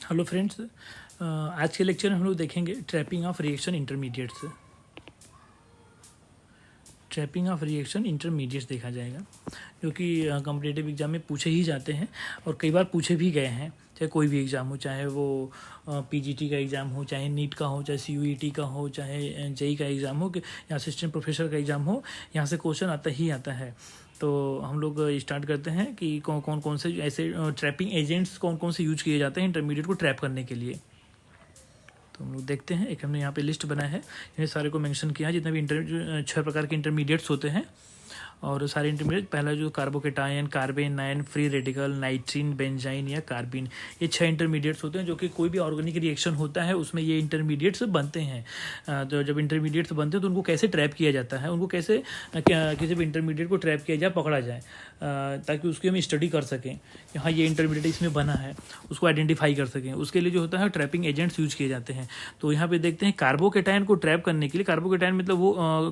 Hello friends, आज के lecture में हम लोग देखेंगे trapping of reaction intermediates. Trapping of reaction intermediates देखा जाएगा, जो कि कॉम्पिटिटिव एग्जाम में पूछे ही जाते हैं और कई बार पूछे भी गए हैं। चाहे कोई भी एग्ज़ाम हो, चाहे वो पीजीटी का एग्ज़ाम हो, चाहे नीट का हो, चाहे सीयूईटी का हो, चाहे जेई का एग्ज़ाम हो या असिस्टेंट प्रोफेसर का एग्ज़ाम हो, यहाँ से क्वेश्चन आता ही आता है। तो हम लोग स्टार्ट करते हैं कि कौन कौन से ऐसे ट्रैपिंग एजेंट्स कौन कौन से यूज किए जाते हैं इंटरमीडिएट को ट्रैप करने के लिए। तो हम लोग देखते हैं, एक हमने यहाँ पे लिस्ट बनाया है, इन्हें सारे को मेंशन किया है, जितने भी 6 प्रकार के इंटरमीडिएट्स होते हैं। और सारे इंटरमीडिएट, पहला जो कार्बोकेटायन, कार्बेनाइन, फ्री रेडिकल, नाइट्रीन, बेंजाइन या कार्बिन, ये 6 इंटरमीडिएट्स होते हैं जो कि कोई भी ऑर्गेनिक रिएक्शन होता है उसमें ये इंटरमीडिएट्स बनते हैं। तो जब इंटरमीडिएट्स बनते हैं तो उनको कैसे ट्रैप किया जाता है, उनको कैसे किसी भी इंटरमीडिएट को ट्रैप किया जाए, पकड़ा जाए, ताकि उसकी हम स्टडी कर सकें कि हाँ ये इंटरमीडिएट इसमें बना है, उसको आइडेंटिफाई कर सकें। उसके लिए जो होता है ट्रैपिंग एजेंट्स यूज किए जाते हैं। तो यहाँ पे देखते हैं कार्बोकेटायन को ट्रैप करने के लिए, कार्बोकेटायन मतलब वो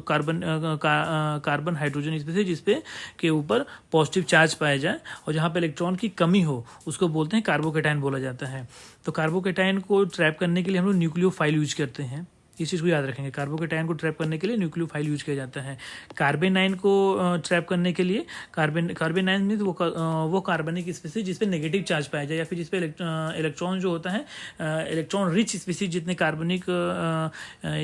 कार्बन हाइड्रोजन स्पेसीज जिसपे के ऊपर पॉजिटिव चार्ज पाया जाए और जहाँ पे इलेक्ट्रॉन की कमी हो उसको बोलते हैं कार्बोकेटायन बोला जाता है। तो कार्बोकेटायन को ट्रैप करने के लिए हम लोग न्यूक्लियोफाइल यूज करते हैं। इस चीज़ को याद रखेंगे, कार्बोकेटायन को ट्रैप करने के लिए न्यूक्लियोफाइल यूज किया जाता है। कार्बेनाइन को ट्रैप करने के लिए कार्बेनाइन में वो कार्बनिक स्पीसीज जिसपे नेगेटिव चार्ज पाया जाए या फिर जिसपे इलेक्ट्रॉन जो होता है, इलेक्ट्रॉन रिच स्पीसीज, जितने कार्बनिक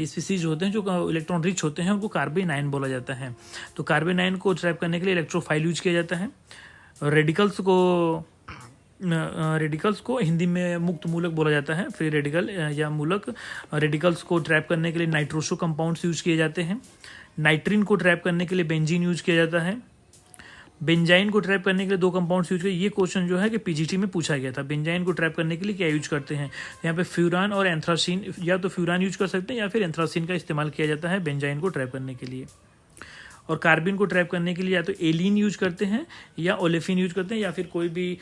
स्पीसीज होते हैं जो इलेक्ट्रॉन रिच होते हैं उनको कार्बेनाइन बोला जाता है। तो कार्बेनाइन को ट्रैप करने के लिए इलेक्ट्रोफाइल यूज किया जाता है। रेडिकल्स को हिंदी में मुक्त मूलक बोला जाता है, फ्री रेडिकल या मूलक। रेडिकल्स को ट्रैप करने के लिए नाइट्रोसो कंपाउंड्स यूज किए जाते हैं। नाइट्रीन को ट्रैप करने के लिए बेंजीन यूज किया जाता है। बेंजाइन को ट्रैप करने के लिए 2 कंपाउंड्स यूज किए। ये क्वेश्चन जो है कि पीजीटी में पूछा गया था, बेंजाइन को ट्रैप करने के लिए क्या यूज करते हैं। यहाँ पे फ्यूरान और एंथ्रासीन, या तो फ्यूरान यूज कर सकते हैं या फिर एंथ्रासीन का इस्तेमाल किया जाता है बेंजाइन को ट्रैप करने के लिए। और कार्बिन को ट्रैप करने के लिए या तो एलिन यूज करते हैं या ओलेफिन यूज करते हैं या फिर कोई भी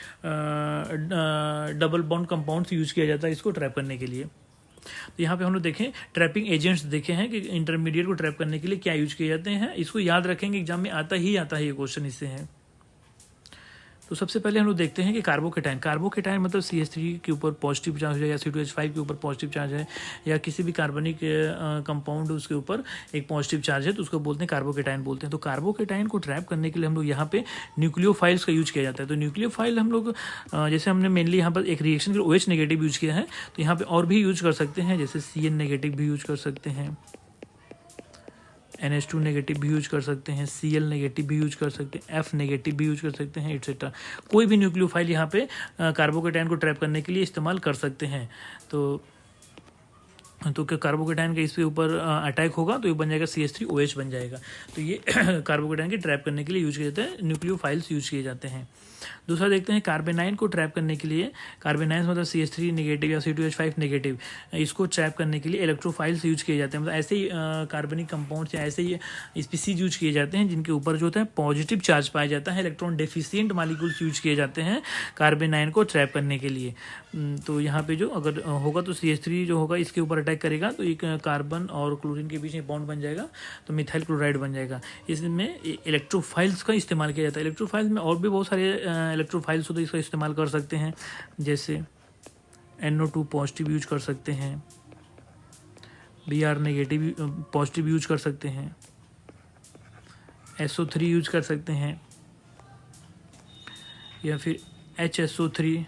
डबल बॉन्ड कंपाउंड्स यूज किया जाता है इसको ट्रैप करने के लिए। तो यहाँ पे हम लोग देखें ट्रैपिंग एजेंट्स देखे हैं कि इंटरमीडिएट को ट्रैप करने के लिए क्या यूज किए जाते हैं। इसको याद रखेंगे, एग्जाम में आता ही आता है ये क्वेश्चन इससे है। तो सबसे पहले हम लोग देखते हैं कि कार्बोकेटायन मतलब CH3 के ऊपर पॉजिटिव चार्ज है या C2H5 के ऊपर पॉजिटिव चार्ज है या किसी भी कार्बनिक कंपाउंड उसके ऊपर एक पॉजिटिव चार्ज है तो उसको बोलते हैं कार्बोकेटायन बोलते हैं। तो कार्बोकेटायन को ट्रैप करने के लिए हम लोग यहाँ पे न्यूक्लियोफाइल्स का यूज किया जाता है। तो न्यूक्लियोफाइल हम लोग जैसे हमने मेनली यहाँ पर एक रिएक्शन के लिए OH नेगेटिव यूज किया है, तो यहाँ पर और भी यूज कर सकते हैं, जैसे CN नेगेटिव भी यूज कर सकते हैं, NH2 नेगेटिव भी यूज कर सकते हैं, Cl नेगेटिव भी यूज कर सकते हैं, F नेगेटिव भी यूज कर सकते हैं, एटसेट्रा। कोई भी न्यूक्लियोफाइल यहाँ पे कार्बोकेटायन को ट्रैप करने के लिए इस्तेमाल कर सकते हैं। तो कार्बोकेटायन का इसके ऊपर अटैक होगा तो ये बन जाएगा CH3OH बन जाएगा। तो ये कार्बोकेटायन के ट्रैप करने के लिए यूज किए जाते हैं, न्यूक्लियोफाइल्स यूज किए जाते हैं। दूसरा देखते हैं कार्बेनाइन को ट्रैप करने के लिए, कार्बेनाइन मतलब CH3 नेगेटिव या C2H5 नेगेटिव, इसको ट्रैप करने के लिए इलेक्ट्रोफाइल्स यूज किए जाते हैं। मतलब ऐसे ही कार्बनिक कंपाउंड्स या ऐसे ही स्पीसीज यूज किए जाते हैं जिनके ऊपर जो होता है पॉजिटिव चार्ज पाया जाता है, इलेक्ट्रॉन डेफिशिएंट मॉलिक्यूल्स यूज किए जाते हैं कार्बेनाइन को ट्रैप करने के लिए। तो यहाँ पे जो अगर होगा तो CH3 जो होगा इसके ऊपर अटैक करेगा तो एक कार्बन और क्लोरीन के बीच में बॉन्ड बन जाएगा तो मिथाइल क्लोराइड बन जाएगा। इसमें इलेक्ट्रोफाइल्स का इस्तेमाल किया जाता है। इलेक्ट्रोफाइल्स में और भी बहुत सारे इलेक्ट्रोफाइल्स होते हैं, इसका इस्तेमाल कर सकते हैं, जैसे NO2 पॉजिटिव यूज कर सकते हैं, Br नेगेटिव पॉजिटिव यूज कर सकते हैं, SO3 यूज कर सकते हैं या फिर HSO3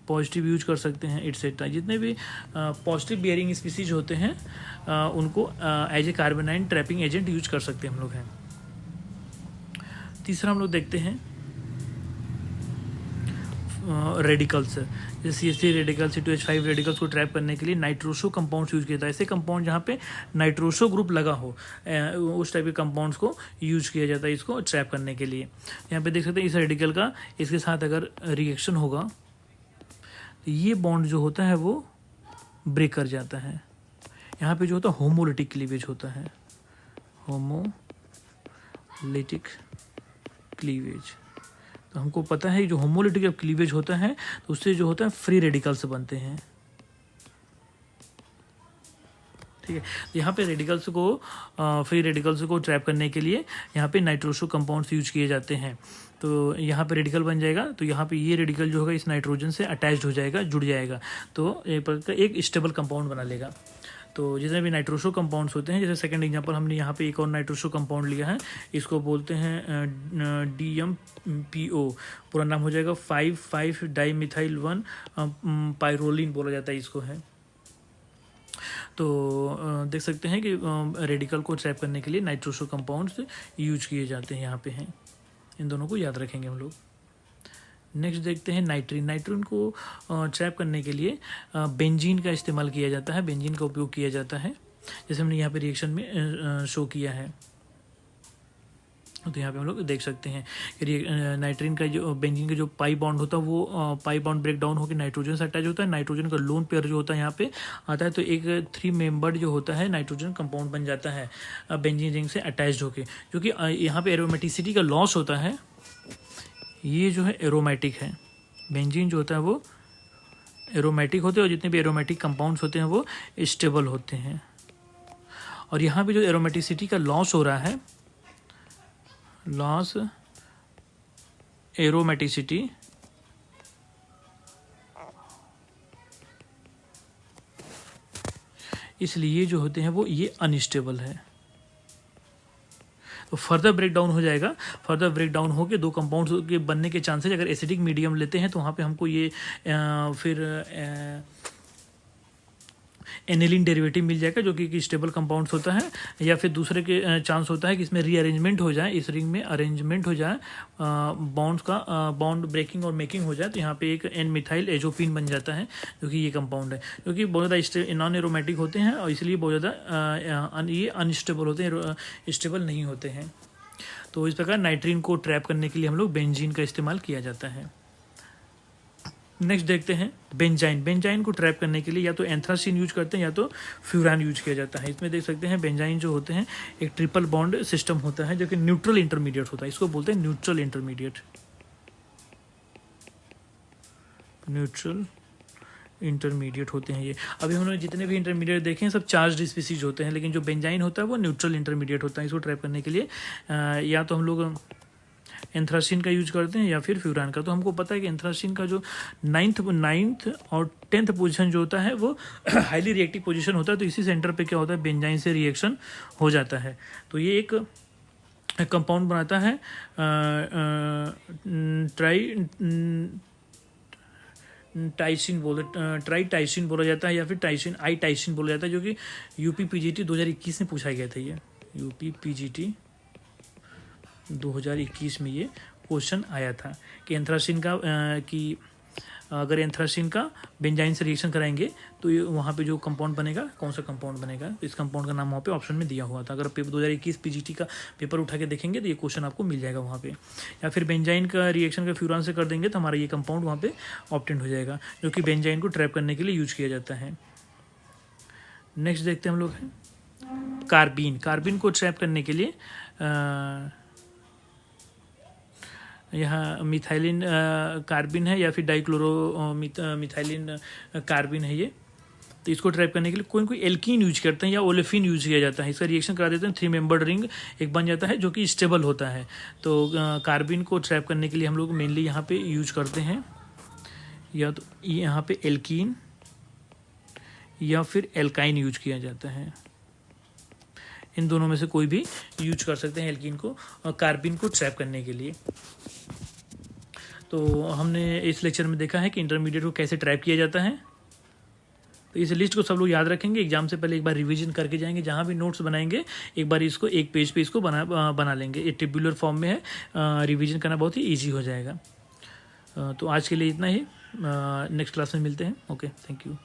पॉजिटिव यूज कर सकते हैं, एटसेट्रा। जितने भी पॉजिटिव बियरिंग स्पीसीज होते हैं उनको एज ए कार्बोनाइन ट्रैपिंग एजेंट यूज कर सकते हैं हम लोग हैं। तीसरा हम लोग देखते हैं रेडिकल्स, जैसे CH3 रेडिकल, C2H5 रेडिकल्स को ट्रैप करने के लिए नाइट्रोसो कंपाउंड्स यूज किया जाता है। ऐसे कंपाउंड जहाँ पे नाइट्रोसो ग्रुप लगा हो उस टाइप के कंपाउंड्स को यूज किया जाता है इसको ट्रैप करने के लिए। यहाँ पे देख सकते हैं इस रेडिकल का इसके साथ अगर रिएक्शन होगा तो ये बॉन्ड जो होता है वो ब्रेक कर जाता है। यहाँ पे जो होता है होमोलिटिक क्लीवेज होता है, होमोलिटिक क्लीवेज। तो हमको पता है जो होमोलिटिक जब क्लीवेज होता है तो उससे जो होता है फ्री रेडिकल्स बनते हैं। ठीक है, यहाँ पे रेडिकल्स को फ्री रेडिकल्स को ट्रैप करने के लिए यहाँ पे नाइट्रोसो कंपाउंड्स यूज किए जाते हैं। तो यहाँ पे रेडिकल बन जाएगा, तो यहाँ पे ये रेडिकल जो होगा इस नाइट्रोजन से अटैच्ड हो जाएगा, जुड़ जाएगा, तो एक स्टेबल कंपाउंड बना लेगा। तो जितने भी नाइट्रोसो कंपाउंड्स होते हैं, जैसे सेकंड एग्जांपल हमने यहाँ पे एक और नाइट्रोसो कंपाउंड लिया है, इसको बोलते हैं DMPO, पूरा नाम हो जाएगा 5,5 डाइमिथाइल 1 पाइरोलिन बोला जाता है इसको है। तो देख सकते हैं कि रेडिकल को ट्रैप करने के लिए नाइट्रोसो कंपाउंड्स यूज किए जाते हैं, यहाँ पे हैं, इन दोनों को याद रखेंगे हम लोग। नेक्स्ट देखते हैं नाइट्रीन। नाइट्रीन को ट्रैप करने के लिए बेंजीन का इस्तेमाल किया जाता है, बेंजीन का उपयोग किया जाता है, जैसे हमने यहाँ पे रिएक्शन में शो किया है। तो यहाँ पे हम लोग देख सकते हैं कि नाइट्रीन का जो बेंजीन का जो पाई बॉन्ड होता है वो पाई बॉन्ड ब्रेक डाउन होकर नाइट्रोजन से अटैच होता है, नाइट्रोजन का लोन पेयर जो होता है यहाँ पे आता है, तो एक 3 मेंबर्ड जो होता है नाइट्रोजन कंपाउंड बन जाता है बेंजीन रिंग से अटैच होके, क्योंकि यहाँ पे एरोमेटिसिटी का लॉस होता है। ये जो है एरोमेटिक है, बेंजीन जो होता है वो एरोमेटिक होते हैं, और जितने भी एरोमेटिक कंपाउंड्स होते हैं वो स्टेबल होते हैं। और यहाँ पे जो एरोमेटिसिटी का लॉस हो रहा है, लॉस एरोमेटिसिटी, इसलिए जो होते हैं वो ये अनस्टेबल है, तो फर्दर ब्रेक डाउन हो जाएगा। फर्दर ब्रेक डाउन होकर 2 कंपाउंड्स के बनने के चांसेस, अगर एसिडिक मीडियम लेते हैं तो वहाँ पे हमको ये फिर एनिलीन डेरिवेटिव मिल जाएगा, जो कि स्टेबल कंपाउंड्स होता है, या फिर दूसरे के चांस होता है कि इसमें रीअरेंजमेंट हो जाए, इस रिंग में अरेंजमेंट हो जाए, बॉन्ड्स का बॉन्ड ब्रेकिंग और मेकिंग हो जाए, तो यहाँ पे एक एन मिथाइल एजोपिन बन जाता है, जो कि ये कंपाउंड है, क्योंकि बहुत ज़्यादा नॉन एरोमेटिक होते हैं और इसलिए बहुत ज़्यादा ये अनस्टेबल होते हैं, स्टेबल नहीं होते हैं। तो इस प्रकार नाइट्रीन को ट्रैप करने के लिए हम लोग बेंजीन का इस्तेमाल किया जाता है। नेक्स्ट देखते हैं बेंजाइन। बेंजाइन को ट्रैप करने के लिए या तो एंथ्रासीन यूज करते हैं या तो फ्यूरान यूज किया जाता है। इसमें देख सकते हैं बेंजाइन जो होते हैं एक ट्रिपल बॉन्ड सिस्टम होता है, जो कि न्यूट्रल इंटरमीडिएट होता है, इसको बोलते हैं न्यूट्रल इंटरमीडिएट। न्यूट्रल इंटरमीडिएट होते हैं ये। अभी हमने जितने भी इंटरमीडिएट देखे हैं सब चार्ज्ड स्पीसीज होते हैं, लेकिन जो बेंजाइन होता है वो न्यूट्रल इंटरमीडिएट होता है। इसको ट्रैप करने के लिए या तो हम लोग एंथ्रासीन का यूज करते हैं या फिर फ्यूरान का। तो हमको पता है कि एंथ्रासीन का जो 9th और 10th पोजीशन जो होता है वो हाईली रिएक्टिव पोजीशन होता है, तो इसी सेंटर पे क्या होता है बेंजाइन से रिएक्शन हो जाता है। तो ये एक कंपाउंड बनाता है ट्राइटाइसिन बोला जाता है, या फिर टाइसिन बोला जाता है, जो कि UPPGT 2021 में पूछा गया था। ये UPPGT 2021 में ये क्वेश्चन आया था कि एंथ्रासीन का अगर एंथ्रासीन का बेंजाइन से रिएक्शन कराएंगे तो ये वहाँ पे जो कंपाउंड बनेगा कौन सा कंपाउंड बनेगा, इस कंपाउंड का नाम वहाँ पे ऑप्शन में दिया हुआ था। अगर 2021 PGT का पेपर उठा के देखेंगे तो ये क्वेश्चन आपको मिल जाएगा वहाँ पे। या फिर बेंजाइन का रिएक्शन का फ्यूरान से कर देंगे तो हमारा ये कंपाउंड वहाँ पे ऑब्टेंड हो जाएगा, जो कि बेंजाइन को ट्रैप करने के लिए यूज किया जाता है। नेक्स्ट देखते हैं हम लोग हैं कार्बिन। कार्बिन को ट्रैप करने के लिए यहाँ मिथाइलिन कार्बिन है या फिर डाइक्लोरो मिथाइलिन कार्बिन है ये। तो इसको ट्रैप करने के लिए कोई एल्कीन यूज करते हैं या ओलेफिन यूज किया जाता है। इसका रिएक्शन करा देते हैं, 3 मेंबर्ड रिंग एक बन जाता है जो कि स्टेबल होता है। तो कार्बिन को ट्रैप करने के लिए हम लोग मेनली यहाँ पे यूज करते हैं या तो यहाँ पे एल्कीन या फिर एल्काइन यूज किया जाता है। इन दोनों में से कोई भी यूज कर सकते हैं एल्कीन को कार्बिन को ट्रैप करने के लिए। तो हमने इस लेक्चर में देखा है कि इंटरमीडिएट को कैसे ट्रैप किया जाता है। तो इस लिस्ट को सब लोग याद रखेंगे, एग्जाम से पहले एक बार रिवीजन करके जाएंगे, जहाँ भी नोट्स बनाएंगे एक बार इसको एक पेज पे इसको बना लेंगे। ये टेबुलर फॉर्म में है, रिवीजन करना बहुत ही ईजी हो जाएगा। तो आज के लिए इतना ही, नेक्स्ट क्लास में मिलते हैं। Okay, thank you.